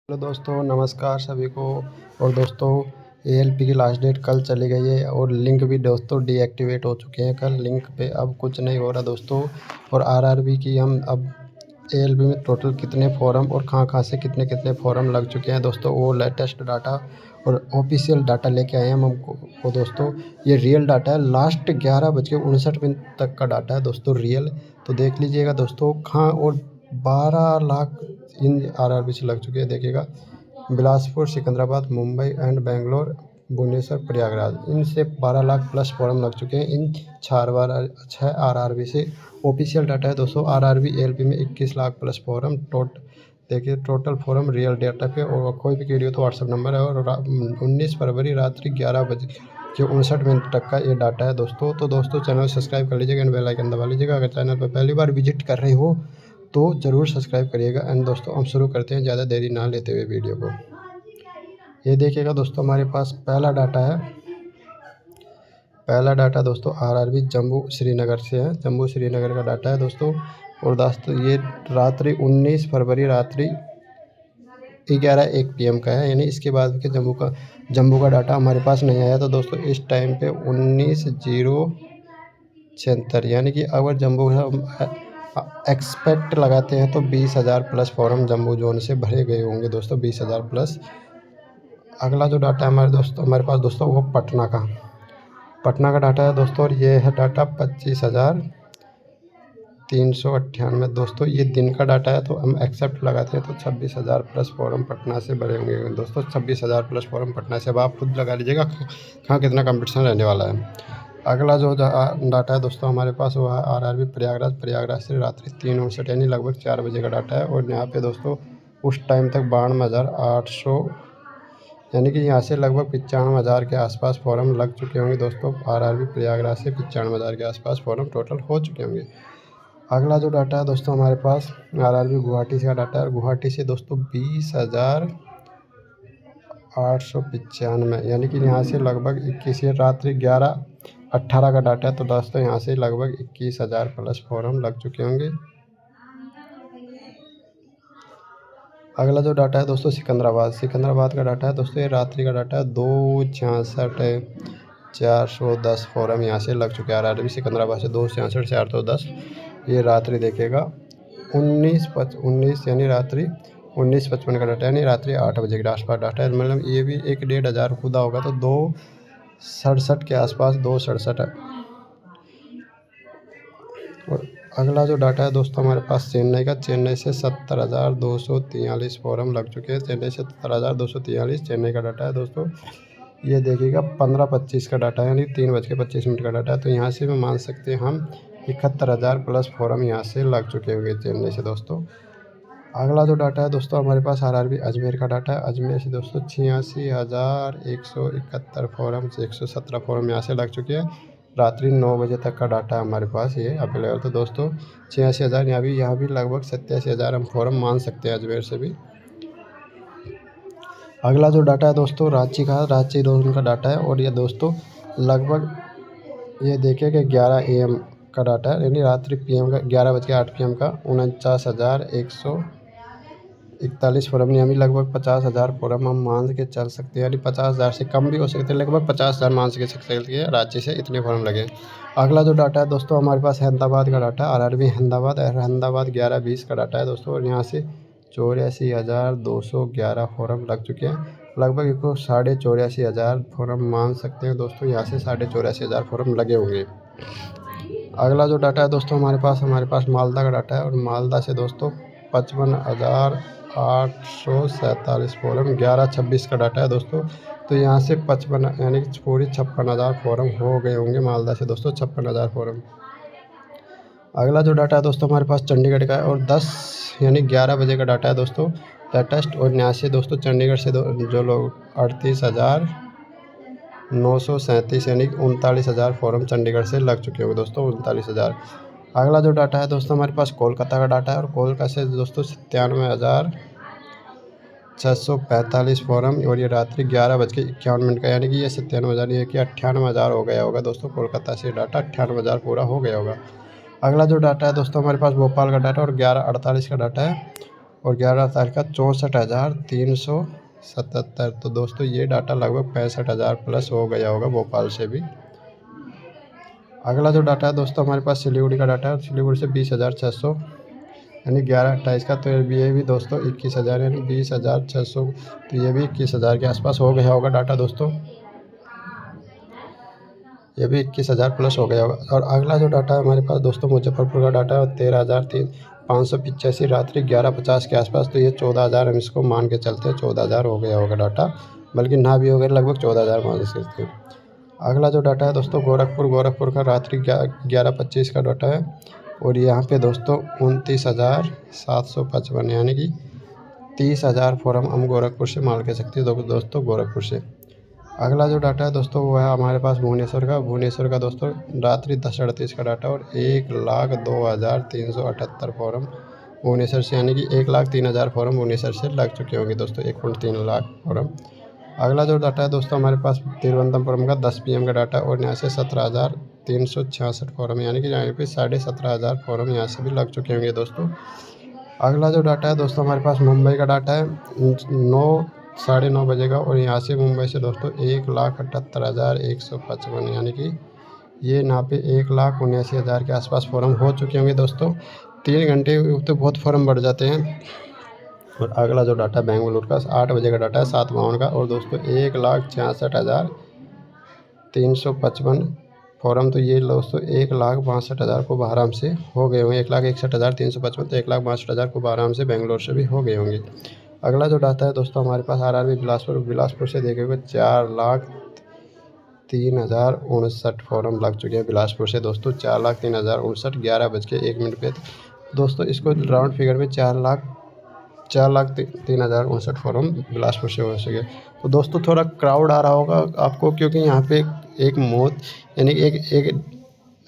Hello दोस्तों, नमस्कार सभी को। और दोस्तों, एएलपी की लास्ट डेट कल चली गई है और लिंक भी दोस्तों डीएक्टिवेट हो चुके हैं। कल लिंक पे अब कुछ नहीं हो रहा दोस्तों। और आरआरबी की हम अब एएलपी में टोटल कितने फॉर्म और कहाँ से कितने कितने फॉर्म लग चुके हैं दोस्तों, वो लेटेस्ट डाटा और ऑफिशियल डाटा लेके आए हैं हम हमको दोस्तों। ये रियल डाटा है, लास्ट 11:59 तक का डाटा है दोस्तों, रियल। तो देख लीजिएगा दोस्तों कहाँ। और 12 लाख इन आरआरबी से लग चुके हैं, देखिएगा। बिलासपुर, सिकंदराबाद, मुंबई एंड बेंगलोर, भुवनेश्वर, प्रयागराज, इनसे 12 लाख प्लस फॉर्म लग चुके हैं इन 6 आरआरबी से। ऑफिशियल डाटा है दोस्तों। आरआरबी एएलपी में 21 लाख प्लस फॉर्म देखिए टोटल फॉर्म रियल डाटा पे। और कोई भी वीडियो तो व्हाट्सअप नंबर है। और 19 फरवरी रात्रि 11:59 तक का ये डाटा है दोस्तों। तो दोस्तों, चैनल सब्सक्राइब कर लीजिएगा एंड बेल आइकन दबा लीजिएगा। अगर चैनल पर पहली बार विजिट कर रहे हो तो ज़रूर सब्सक्राइब करिएगा। एंड दोस्तों, हम शुरू करते हैं ज़्यादा देरी ना लेते हुए वीडियो को। ये देखिएगा दोस्तों, हमारे पास पहला डाटा दोस्तों आरआरबी जम्मू श्रीनगर से है। जम्मू श्रीनगर का डाटा है दोस्तों। और दोस्तों, ये रात्रि 19 फरवरी रात्रि 11:01 PM का है। यानी इसके बाद के जम्मू का डाटा हमारे पास नहीं आया। तो दोस्तों, इस टाइम पे 19:76, यानी कि अगर जम्मू एक्सपेक्ट लगाते हैं तो 20,000 प्लस फॉर्म जम्मू जोन से भरे गए होंगे दोस्तों, 20,000 प्लस। अगला जो डाटा है हमारे पास दोस्तों, वो पटना का डाटा है दोस्तों। और ये है डाटा 25,398 दोस्तों। ये दिन का डाटा है, तो हम एक्सेप्ट लगाते हैं तो 26,000 प्लस फॉर्म पटना से भरे होंगे दोस्तों। 26,000 प्लस फॉर्म पटना से। अब आप खुद लगा लीजिएगा कहाँ कितना कंपटीशन रहने वाला है। अगला जो डाटा है दोस्तों हमारे पास, वो है आरआरबी प्रयागराज से रात्रि 3:59, यानी लगभग 4 बजे का डाटा है। और यहाँ पे दोस्तों उस टाइम तक 92,800, यानी कि यहाँ से लगभग 95,000 के आसपास फॉर्म लग चुके होंगे दोस्तों। आरआरबी प्रयागराज से 95,000 के आसपास फॉर्म टोटल हो चुके होंगे। अगला जो डाटा है दोस्तों हमारे पास, आरआरबी गुवाहाटी से का डाटा है। गुवाहाटी से दोस्तों 20,895, यानी कि यहाँ से लगभग 21, रात्रि 11:18 का डाटा है। तो दोस्तों यहाँ से लगभग 21,000 प्लस फॉर्म लग चुके होंगे। अगला जो डाटा है दोस्तों सिकंदराबाद का डाटा है दोस्तों। ये रात्रि का डाटा है। 2,66,410 फॉर्म यहाँ से लग चुके हैं आरआरबी सिकंदराबाद से। 2,66,410 ये रात्रि देखिएगा। 19 यानी रात्रि 19:55 का डाटा है, यानी रात्रि 8 बजे के आसपास डाटा है। मतलब ये भी 1,500 खुदा होगा तो 2,67 के आसपास 2,67 है। और अगला जो डाटा है दोस्तों हमारे पास चेन्नई से 70,243 फॉर्म लग चुके हैं। चेन्नई से 70,243 चेन्नई का डाटा है दोस्तों। ये देखिएगा 15:25 का डाटा है, यानी 3:25 का डाटा है। तो यहाँ से भी मान सकते हैं हम 71,000 प्लस फॉर्म यहाँ से लग चुके होंगे चेन्नई से दोस्तों। अगला जो डाटा है दोस्तों हमारे पास आरआरबी अजमेर का डाटा है। अजमेर से दोस्तों 86,171 फॉर्म से 117 फॉर्म यहाँ से लग चुके हैं। रात्रि 9 बजे तक का डाटा हमारे पास ये अवेलेबल। तो दोस्तों 86,000, यहाँ भी लगभग 87,000 हम फॉर्म मान सकते हैं अजमेर से भी। अगला जो डाटा है दोस्तों रांची जोन का डाटा है। और ये दोस्तों लगभग ये देखिए कि 11 AM का डाटा है, यानी रात्रि PM का 11:08 PM का 49,141 फॉर्म, यानी लगभग 50,000 फॉर्म हम मान के चल सकते हैं। यानी 50,000 से कम भी हो सकते हैं, लगभग 50,000 मान के सकते हैं राज्य से इतने फॉर्म लगे। अगला जो डाटा है दोस्तों हमारे पास अहमदाबाद का डाटा है। आरआरबी अहमदाबाद 11:20 का डाटा है दोस्तों। और यहाँ से 84,211 फॉर्म लग चुके हैं। लगभग इसको 84,500 फॉर्म मान सकते हैं दोस्तों। यहाँ से 84,500 फॉर्म लगे होंगे। अगला जो डाटा है दोस्तों हमारे पास मालदा का डाटा है। और मालदा से दोस्तों 55,847 फॉर्म 11/26 का डाटा है दोस्तों। तो यहाँ से 55, यानी कि पूरी 56,000 फॉर्म हो गए होंगे मालदा से दोस्तों, 56,000 फॉर्म। अगला जो डाटा है दोस्तों हमारे पास चंडीगढ़ का है। और 10 यानी 11 बजे का डाटा है दोस्तों लेटेस्ट। और यहाँ से दोस्तों चंडीगढ़ से जो लोग 38,937, यानी 39,000 फॉर्म चंडीगढ़ से लग चुके होंगे दोस्तों, 39,000। अगला जो डाटा है दोस्तों हमारे पास कोलकाता का डाटा है। और कोलकाता से दोस्तों 97,645 फॉर्म। और ये रात्रि 11:51 का, यानी कि ये 97,000, ये कि 98,000 हो गया होगा दोस्तों। कोलकाता से डाटा 98,000 पूरा हो गया होगा। अगला जो डाटा है दोस्तों हमारे पास भोपाल का डाटा। और 11:48 का डाटा है। और 11 तारीख का 64,377। तो दोस्तों ये डाटा लगभग 65,000 प्लस हो गया होगा भोपाल से भी। अगला जो डाटा है दोस्तों हमारे पास सिलीगुड़ी का डाटा है। सिलीगुड़ी से 20,600 यानी 11/28 का। तो ये भी दोस्तों 21,000 यानी 20,600। तो ये भी 21,000 के आसपास हो गया होगा डाटा दोस्तों। ये भी 21,000 प्लस हो गया होगा। और अगला जो डाटा है हमारे पास दोस्तों मुजफ्फरपुर का डाटा है 13,585 रात्रि 11:50 के आसपास। तो ये 14,000 हम इसको मान के चलते हैं, 14,000 हो गया होगा डाटा, बल्कि ना भी हो गया, लगभग 14,000 मान सकते हैं। अगला जो डाटा है दोस्तों गोरखपुर का रात्रि 11:25 का डाटा है। और यहाँ पे दोस्तों 29,755 यानी कि 30,000 फॉर्म हम गोरखपुर से मान के सकते हैं दोस्तों, गोरखपुर से। अगला जो डाटा है दोस्तों वो है हमारे पास भुवनेश्वर का दोस्तों रात्रि 10:38 का डाटा। और 1,02,378 फॉर्म भुवनेश्वर से, यानी कि 1,03,000 फॉर्म भुवनेश्वर से लग चुके होंगे दोस्तों, 1.3 लाख फॉर्म। अगला जो डाटा है दोस्तों हमारे पास तिरुवनंतपुरम का 10 PM का डाटा और यहाँ से 17,366 फॉर्म, यानी कि यहाँ पे 17,500 फॉर्म यहाँ से भी लग चुके होंगे दोस्तों। अगला जो डाटा है दोस्तों हमारे पास मुंबई का डाटा है 9 साढ़े 9 बजे का। और यहाँ से मुंबई से दोस्तों 1,78,155 यानी कि ये यहाँ पे 1,79,000 के आसपास फॉर्म हो चुके होंगे दोस्तों। 3 घंटे तो बहुत फॉर्म बढ़ जाते हैं। और अगला जो डाटा बेंगलुरु का 8 बजे का डाटा है 7:52 का। और दोस्तों 1,66,355 फॉर्म। तो ये दोस्तों 1,62,000 को आराम से हो गए होंगे, 1,61,355। तो 1,62,000 को आराम से बेंगलोर से भी हो गए होंगे। अगला जो डाटा है दोस्तों हमारे पास RRB बिलासपुर से देखे हुए 4,03,059 फॉर्म लग चुके हैं बिलासपुर से दोस्तों। 4,03,059 11:01 पे दोस्तों इसको राउंड फिगर में 4,03,059 फॉर्म बिलासपुर से हो सके। तो दोस्तों थोड़ा क्राउड आ रहा होगा आपको, क्योंकि यहाँ पे एक मौत यानी एक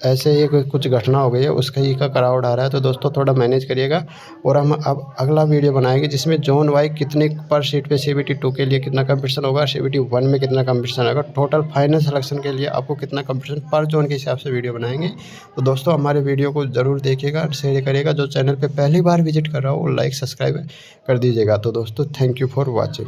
ऐसे ही कुछ घटना हो गई है, उसका ही का क्राउड आ रहा है। तो दोस्तों थोड़ा मैनेज करिएगा। और हम अब अगला वीडियो बनाएंगे जिसमें जोन वाइज कितने पर सीट पे CBT 2 के लिए कितना कंपटीशन होगा, CBT 1 में कितना कंपटीशन होगा, टोटल फाइनल सिलेक्शन के लिए आपको कितना कंपटीशन पर जोन के हिसाब से वीडियो बनाएंगे। तो दोस्तों हमारे वीडियो को ज़रूर देखिएगा, शेयर करिएगा। जो चैनल पर पहली बार विजिट कर रहा हो वो लाइक सब्सक्राइब कर दीजिएगा। तो दोस्तों थैंक यू फॉर वॉचिंग।